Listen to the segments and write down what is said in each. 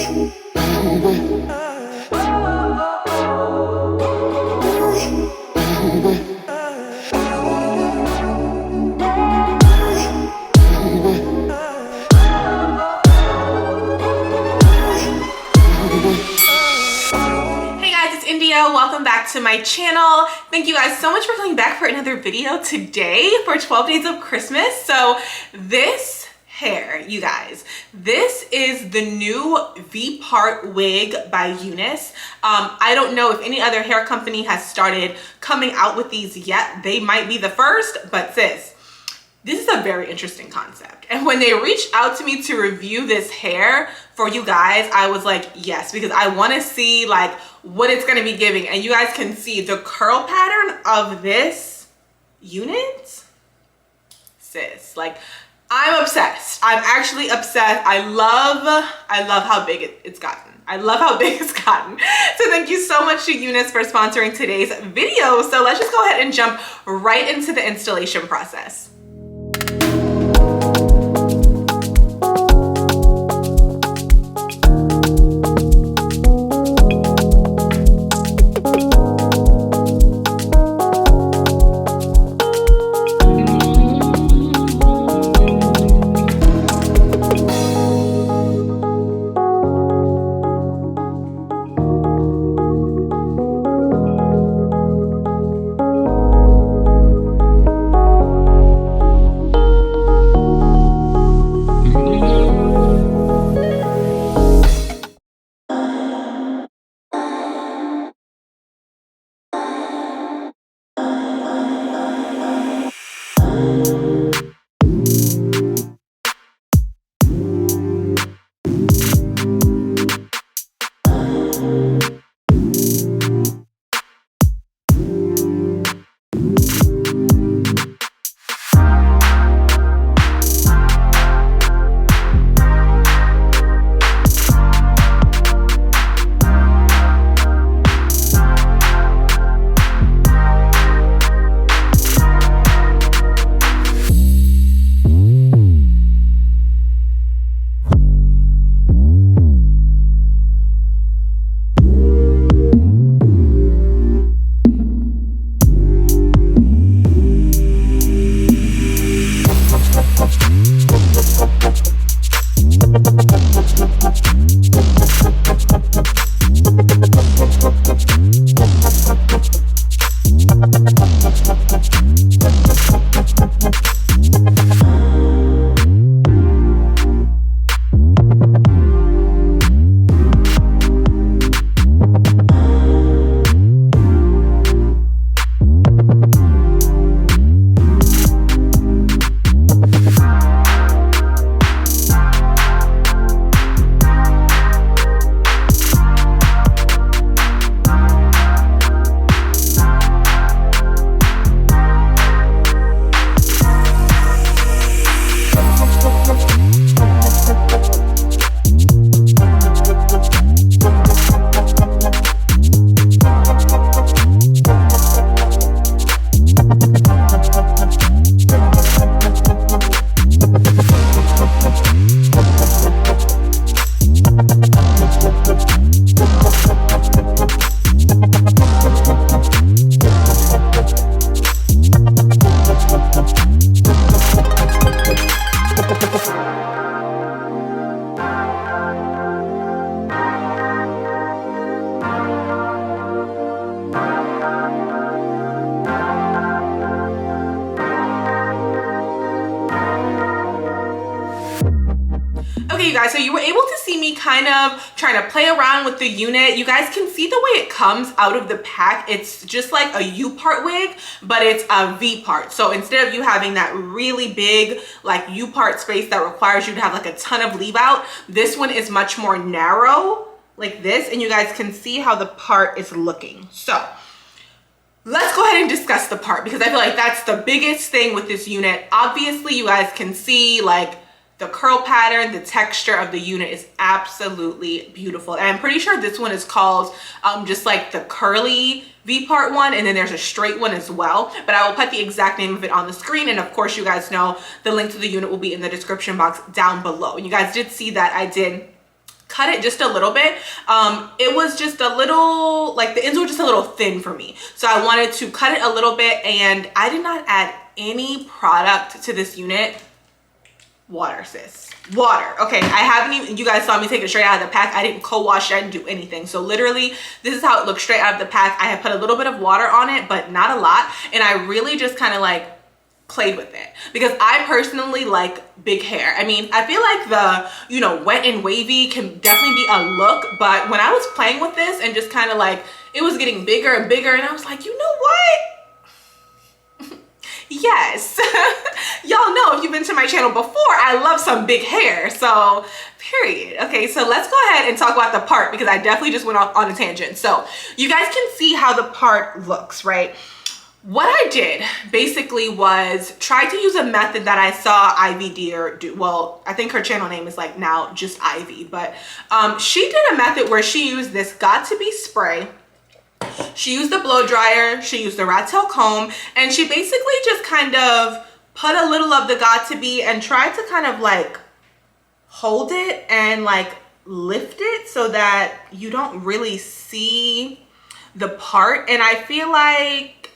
Welcome back to my channel. Thank you guys so much for coming back for another video today for 12 days of Christmas. So this hair, you guys, this is the new V-part wig by Unice. I don't know if any other hair company has started coming out with these yet. They might be the first, but sis, this is a very interesting concept. And when they reached out to me to review this hair for you guys, I was like, yes, because I want to see like what it's going to be giving. And you guys can see the curl pattern of this unit. Sis, like I'm obsessed. I'm actually obsessed. I love how big it's gotten. I love how big it's gotten. So thank you so much to Unice for sponsoring today's video. So let's just go ahead and jump right into the installation process. Okay, you guys, so you were able to see me kind of trying to play around with the unit. You guys can see the way it comes out of the pack. It's just like a U-part wig, but it's a V-part. So instead of you having that really big like U-part space that requires you to have like a ton of leave out, this one is much more narrow like this, and you guys can see how the part is looking. So let's go ahead and discuss the part, because I feel like that's the biggest thing with this unit. Obviously, you guys can see like the curl pattern, the texture of the unit is absolutely beautiful. And I'm pretty sure this one is called just like the curly V-part one, and then there's a straight one as well. But I will put the exact name of it on the screen. And of course, you guys know the link to the unit will be in the description box down below. And you guys did see that I did cut it just a little bit. It was just a little, like the ends were just a little thin for me. So I wanted to cut it a little bit, and I did not add any product to this unit. Water, sis. Water. Okay, I haven't even, you guys saw me take it straight out of the pack. I didn't co-wash it, I didn't do anything. So literally, this is how it looks straight out of the pack. I have put a little bit of water on it, but not a lot. And I really just kind of like played with it because I personally like big hair. I mean, I feel like the, you know, wet and wavy can definitely be a look, but when I was playing with this and just kind of like, it was getting bigger and bigger, and I was like, you know what? Yes. Y'all know, if you've been to my channel before, I love some big hair. So period. Okay, so let's go ahead and talk about the part, because I definitely just went off on a tangent. So you guys can see how the part looks, right? What I did basically was try to use a method that I saw Ivy Deer do. Well, I think her channel name is like now just Ivy, but she did a method where she used this Got To Be spray. She used the blow dryer, she used the rat tail comb, and she basically just kind of put a little of the Got To Be and tried to kind of like hold it and like lift it so that you don't really see the part. And I feel like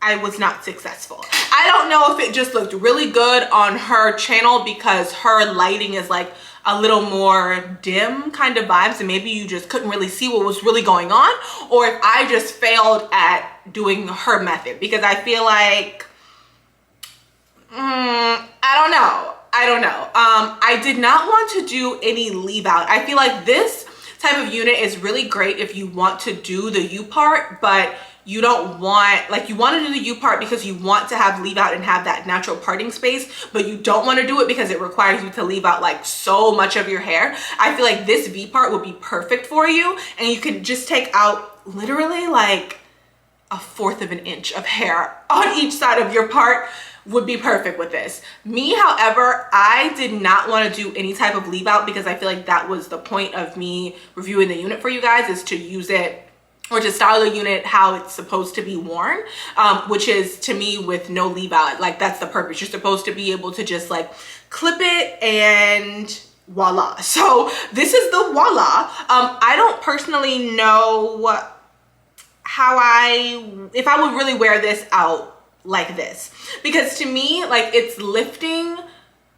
I was not successful. I don't know if it just looked really good on her channel because her lighting is like a little more dim kind of vibes, and maybe you just couldn't really see what was really going on, or if I just failed at doing her method, because I feel like, I don't know. I did not want to do any leave out. I feel like this type of unit is really great if you want to do the U part, but you don't want, like, you want to do the U part because you want to have leave out and have that natural parting space, but you don't want to do it because it requires you to leave out like so much of your hair. I feel like this V part would be perfect for you, and you can just take out literally like 1/4 of an inch of hair on each side of your part. Would be perfect with this. Me, however, I did not want to do any type of leave out because I feel like that was the point of me reviewing the unit for you guys, is to use it or to style the unit how it's supposed to be worn, which is, to me, with no leave out. Like, that's the purpose. You're supposed to be able to just like clip it and voila. So this is the voila. I don't personally know if I would really wear this out like this, because to me, like, it's lifting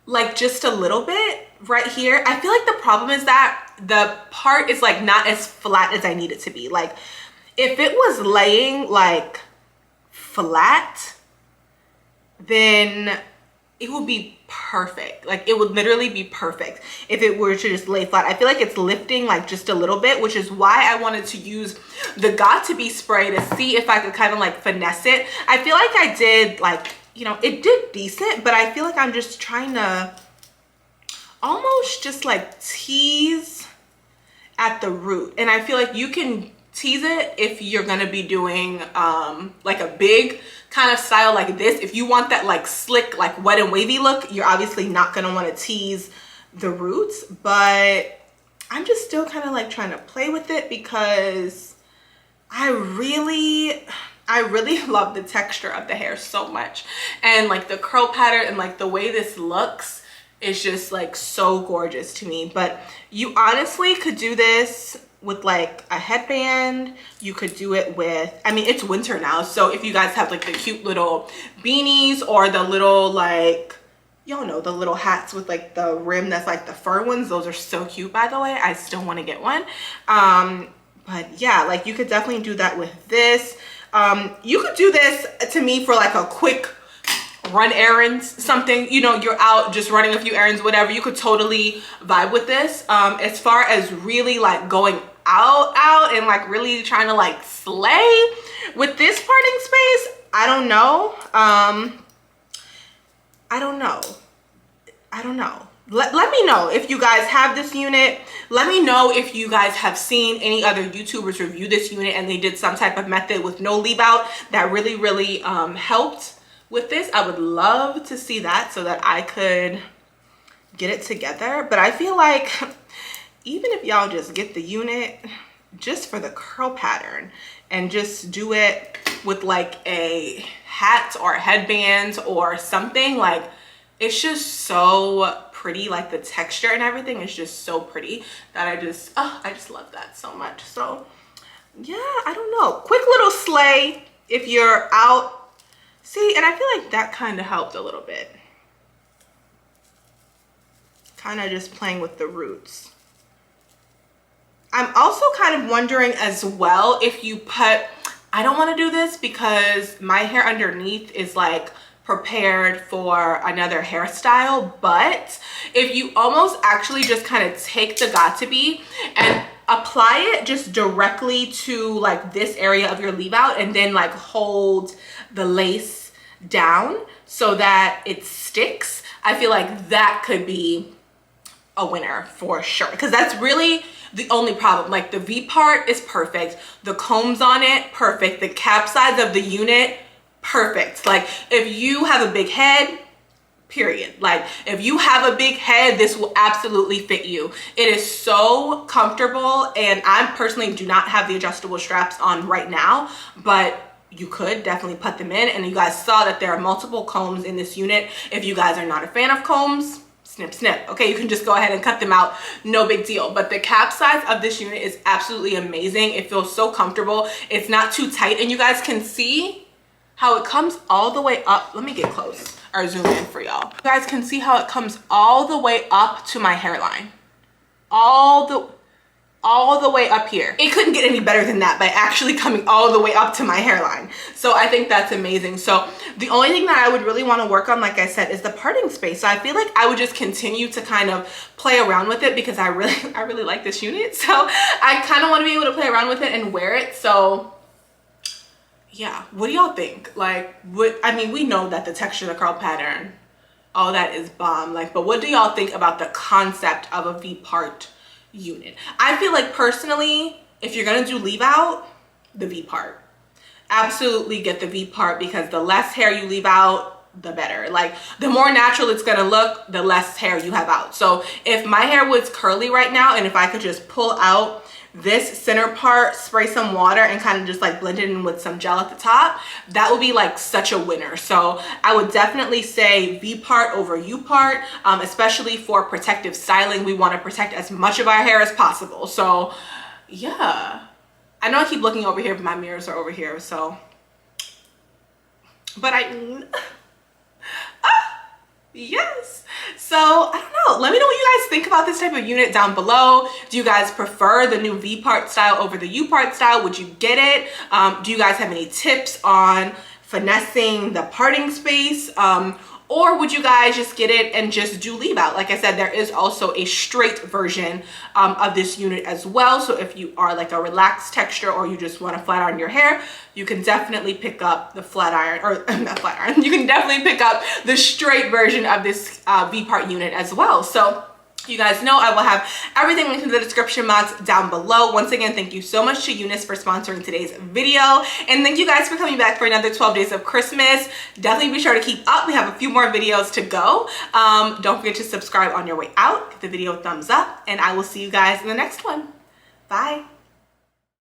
like just a little bit right here. I feel like the problem is that the part is like not as flat as I need it to be. Like, if it was laying like flat, then it would be perfect. Like, it would literally be perfect if it were to just lay flat. I feel like it's lifting like just a little bit, which is why I wanted to use the Got To Be spray to see if I could kind of like finesse it. I feel like I did, like, you know, it did decent, but I feel like I'm just trying to almost just like tease at the root. And I feel like you can tease it if you're gonna be doing like a big kind of style like this. If you want that like slick, like wet and wavy look, you're obviously not gonna want to tease the roots, but I'm just still kind of like trying to play with it because I really love the texture of the hair so much, and like the curl pattern and like the way this looks is just like so gorgeous to me. But you honestly could do this with like a headband. You could do it with, I mean, it's winter now, so if you guys have like the cute little beanies or the little, like, y'all know, the little hats with like the rim that's like the fur ones, those are so cute, by the way. I still want to get one. But yeah, like, you could definitely do that with this. You could do this, to me, for like a quick run errands, something, you know, you're out just running a few errands, whatever. You could totally vibe with this. As far as really like going out and like really trying to like slay with this parting space, I don't know. Let me know if you guys have this unit. Let me know if you guys have seen any other YouTubers review this unit and they did some type of method with no leave out that really helped with this. I would love to see that so that I could get it together. But I feel like even if y'all just get the unit just for the curl pattern and just do it with like a hat or headbands or something, like, it's just so pretty. Like the texture and everything is just so pretty that I just love that so much. So yeah, I don't know, quick little slay if you're out. See, and I feel like that kind of helped a little bit, kind of just playing with the roots. I'm also kind of wondering as well if you put, I don't want to do this because my hair underneath is like prepared for another hairstyle, but if you almost actually just kind of take the Got2b and apply it just directly to like this area of your leave out, and then like hold the lace down so that it sticks, I feel like that could be a winner for sure, because that's really the only problem. Like the V part is perfect, the combs on it perfect, the cap size of the unit perfect. Like if you have a big head, period, like if you have a big head, this will absolutely fit you. It is so comfortable, and I personally do not have the adjustable straps on right now, but you could definitely put them in. And you guys saw that there are multiple combs in this unit. If you guys are not a fan of combs, snip snip, okay, you can just go ahead and cut them out, no big deal. But the cap size of this unit is absolutely amazing. It feels so comfortable, it's not too tight, and you guys can see how it comes all the way up. Let me get close or zoom in for y'all. You guys can see how it comes all the way up to my hairline, all the way up here. It couldn't get any better than that by actually coming all the way up to my hairline. So I think that's amazing. So the only thing that I would really want to work on, like I said, is the parting space. So I feel like I would just continue to kind of play around with it, because I really like this unit. So I kind of want to be able to play around with it and wear it. So yeah, what do y'all think? Like, I mean, we know that the texture, the curl pattern, all that is bomb. Like, but what do y'all think about the concept of a V-part unit? I feel like personally, if you're gonna do leave out, the V part, absolutely get the V part, because the less hair you leave out, the better. Like the more natural it's gonna look, the less hair you have out. So if my hair was curly right now, and if I could just pull out this center part, spray some water, and kind of just like blend it in with some gel at the top, that would be like such a winner. So I would definitely say V part over U part, especially for protective styling. We want to protect as much of our hair as possible. So yeah, I know I keep looking over here, but my mirrors are over here. So, but yes. So I don't know, let me know what you guys think about this type of unit down below. Do you guys prefer the new V part style over the U part style? Would you get it? Do you guys have any tips on finessing the parting space? Or would you guys just get it and just do leave out? Like I said, there is also a straight version of this unit as well. So if you are like a relaxed texture, or you just want to flat iron your hair, you can definitely pick up the flat iron, or not flat iron, you can definitely pick up the straight version of this V-part unit as well. So you guys know I will have everything linked in the description box down below. Once again, thank you so much to Unice for sponsoring today's video, and thank you guys for coming back for another 12 days of Christmas. Definitely be sure to keep up. We have a few more videos to go. Don't forget to subscribe on your way out, give the video a thumbs up, and I will see you guys in the next one. Bye.